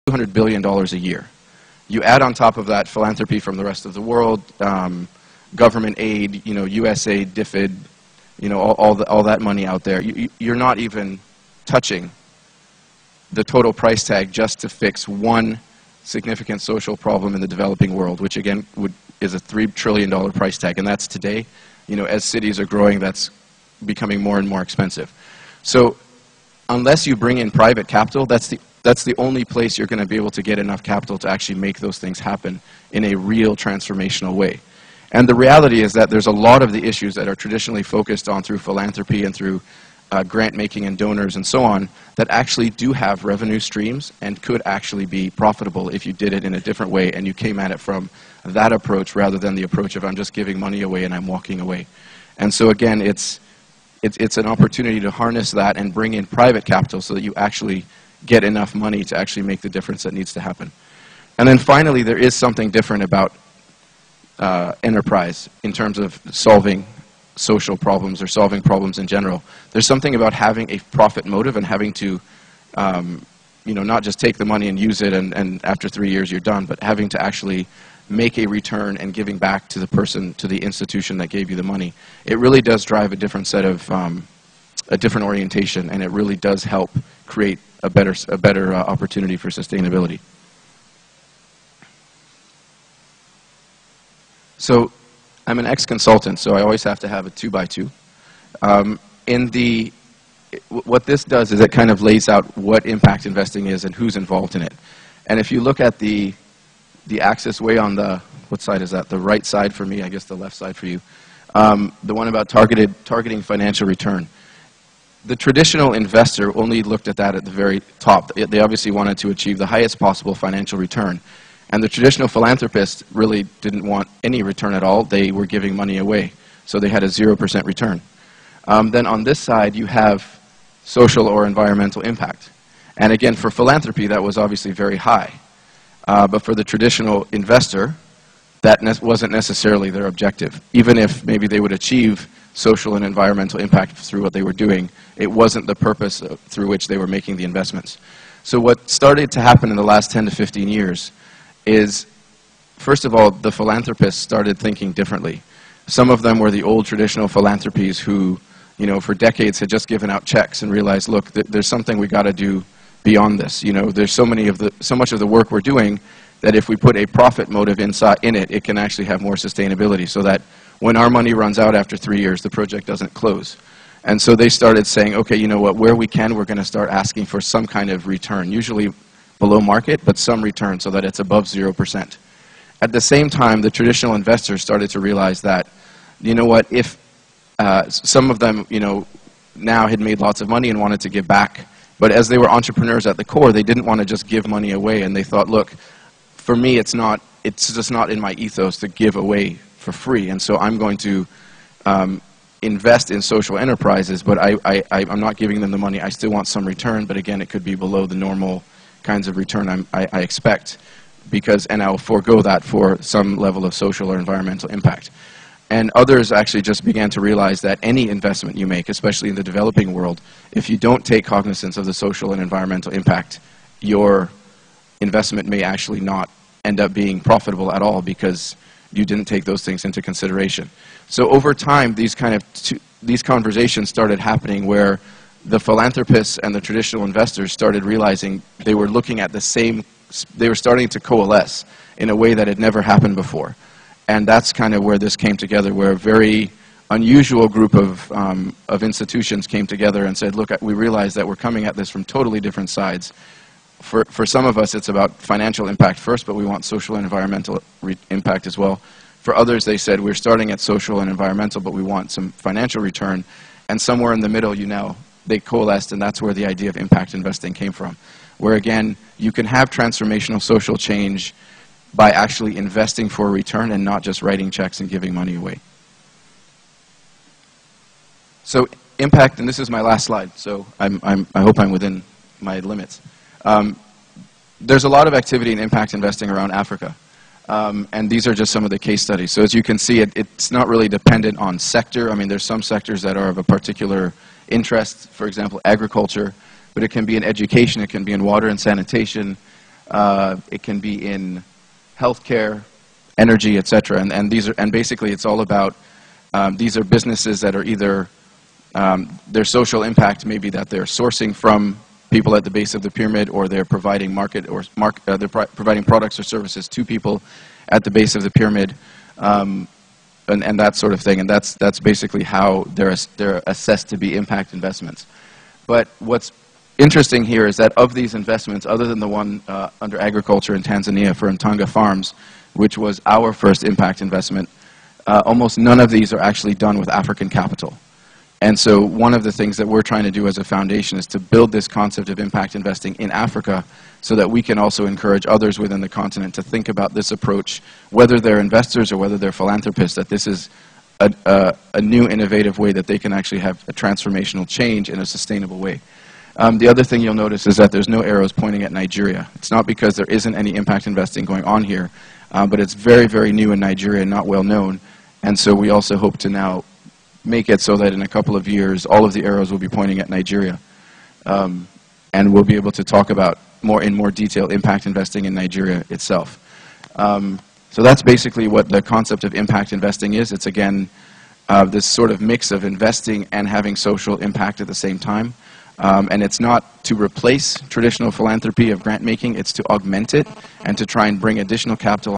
$200 billion a year. You add on top of that philanthropy from the rest of the world, government aid, you know, USAID, DFID, you know, all that money out there. You're not even touching the total price tag just to fix one significant social problem in the developing world, which again is a $3 trillion price tag, and that's today. You know, as cities are growing, that's becoming more and more expensive. So unless you bring in private capital, that's the only place you're going to be able to get enough capital to actually make those things happen in a real transformational way. And the reality is that there's a lot of the issues that are traditionally focused on through philanthropy and through grant making and donors and so on that actually do have revenue streams and could actually be profitable if you did it in a different way and you came at it from that approach rather than the approach of I'm just giving money away and I'm walking away. And so again, it's an opportunity to harness that and bring in private capital so that you actually get enough money to actually make the difference that needs to happen. And then finally, there is something different about enterprise in terms of solving social problems or solving problems in general. There's something about having a profit motive and having to, you know, not just take the money and use it and after 3 years you're done, but having to actually make a return and giving back to the person, to the institution that gave you the money. It really does drive a different set of, a different orientation, and it really does help create a better opportunity for sustainability. So I'm an ex-consultant, so I always have to have a 2x2. What this does is it kind of lays out what impact investing is and who's involved in it. And if you look at the axis way on the, what side is that? The right side for me, I guess the left side for you. The one about targeting financial return. The traditional investor only looked at that at the very top. They obviously wanted to achieve the highest possible financial return. And the traditional philanthropist really didn't want any return at all. They were giving money away. So they had a 0% return. Then on this side, you have social or environmental impact. And again, for philanthropy, that was obviously very high. But for the traditional investor, that wasn't necessarily their objective. Even if maybe they would achieve social and environmental impact through what they were doing, it wasn't the purpose through which they were making the investments. So what started to happen in the last 10 to 15 years is, first of all, the philanthropists started thinking differently. Some of them were the old traditional philanthropies who, you know, for decades had just given out checks and realized, look, there's something we got to do beyond this. You know, there's so much of the work we're doing that if we put a profit motive in it, it can actually have more sustainability so that when our money runs out after 3 years, the project doesn't close. And so they started saying, okay, you know what, where we can, we're going to start asking for some kind of return, usually below market, but some return so that it's above 0%. At the same time, the traditional investors started to realize that, you know what, if some of them, you know, now had made lots of money and wanted to give back, but as they were entrepreneurs at the core, they didn't want to just give money away, and they thought, look, for me, it's just not in my ethos to give away for free, and so I'm going to invest in social enterprises, but I'm not giving them the money. I still want some return, but again, it could be below the normal kinds of return I expect, and I'll forego that for some level of social or environmental impact. And others actually just began to realize that any investment you make, especially in the developing world, if you don't take cognizance of the social and environmental impact, your investment may actually not end up being profitable at all because you didn't take those things into consideration. So over time, these conversations started happening where the philanthropists and the traditional investors started realizing they were looking at the same, they were starting to coalesce in a way that had never happened before. And that's kind of where this came together, where a very unusual group of institutions came together and said, look, we realize that we're coming at this from totally different sides. For some of us, it's about financial impact first, but we want social and environmental impact as well. For others, they said, we're starting at social and environmental, but we want some financial return. And somewhere in the middle, they coalesced, and that's where the idea of impact investing came from. Where, again, you can have transformational social change by actually investing for a return and not just writing checks and giving money away. So impact, and this is my last slide, so I hope I'm within my limits. There's a lot of activity in impact investing around Africa, and these are just some of the case studies. So as you can see, it's not really dependent on sector. I mean, there's some sectors that are of a particular interest, for example, agriculture, but it can be in education, it can be in water and sanitation, It can be in healthcare, energy, etc. And basically it's all about these are businesses that are either their social impact may be that they're sourcing from people at the base of the pyramid, or they're providing providing products or services to people at the base of the pyramid, and that sort of thing. And that's basically how they're assessed to be impact investments. But what's interesting here is that of these investments, other than the one under agriculture in Tanzania for Mtanga Farms, which was our first impact investment, almost none of these are actually done with African capital. And so one of the things that we're trying to do as a foundation is to build this concept of impact investing in Africa so that we can also encourage others within the continent to think about this approach, whether they're investors or whether they're philanthropists, that this is a new innovative way that they can actually have a transformational change in a sustainable way. The other thing you'll notice is that there's no arrows pointing at Nigeria. It's not because there isn't any impact investing going on here, but it's very, very new in Nigeria and not well known. And so we also hope to now make it so that in a couple of years, all of the arrows will be pointing at Nigeria. And we'll be able to talk about in more detail impact investing in Nigeria itself. So that's basically what the concept of impact investing is. It's, again, this sort of mix of investing and having social impact at the same time. And it's not to replace traditional philanthropy of grant making, it's to augment it and to try and bring additional capital